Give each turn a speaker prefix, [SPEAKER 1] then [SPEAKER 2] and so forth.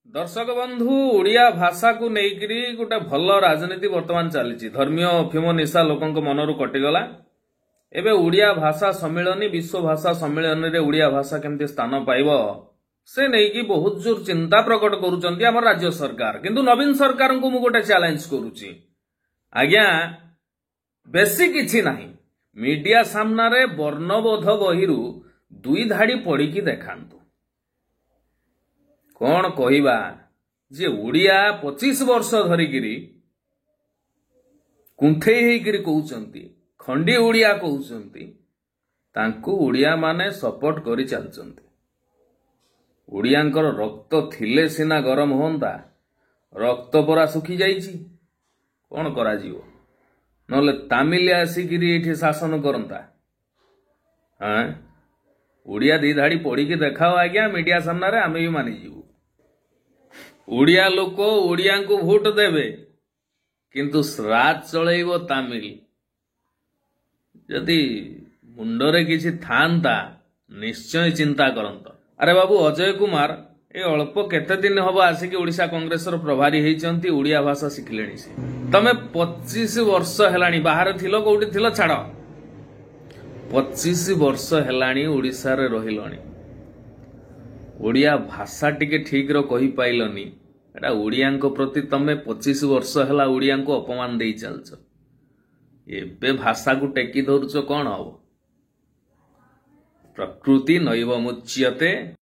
[SPEAKER 1] दर्शक बंधु ओडिया भाषा को लेकर गोटे भल राजनीति वर्तमान चली धर्मीय अफिम निशा लोकों मनरू कटिगला। एबे ओडिया भाषा सम्मिलनी विश्व भाषा सम्मिलन रे ओडिया भाषा केमती स्थान पाइब से नहीं बहुत जोर चिंता प्रकट करुचंती हमर राज्य सरकार। किंतु नवीन सरकार को मु गोटे चैलेंज करुची, आज्ञा बेसी किछि नाही, मीडिया सामना रे वर्णबोध बहिरु दुई धाड़ी पढ़ी देखांतु। कौन कहिबा जे ओडिया 25 वर्ष धरिकिरी कुंठेई हेकिरी कहउचंती, खंडी ओडिया कहउचंती, तांकु ओडिया माने सपोर्ट करि चलचंती। ओडियांकर रक्त थिले सिना गरम होंदा, रक्त परा सुखी जाइछि, कौन करा जीवो, नले तामिल आसिकिरी एठी शासन करंता। हां ओडिया दी धाड़ी पढ़ी देखाओ आज्ञा मीडिया सामना रे, आमे भी मानि जीवु। ओडिया लोक ओडिया को भोट देवे किंतु श्राद्ध चलैबो तामिल। जदि मुंडरे किछि थांता निश्चय चिंता करंत। अरे बाबू अजय कुमार ए अल्प केते दिन हबो आसिक ओडिशा कांग्रेस रो प्रभारी हेचंती, ओडिया भाषा शिखलेनी से। तमे 25 वर्ष हेलानी बाहर थिलो, कोउठी थिलो छाड़, 25 वर्ष हेलानी ओडिशा रे रहिलोनी, ओडिया भाषा टिके ठीक रो कहि पाइलनी। एटा ओडिया प्रति तमे 25 वर्ष हेला ओडिया को अपमान दे चलछ। एबे भाषा को टेकी धरुछ कौन हबो? प्रकृति नैव मुच्यते।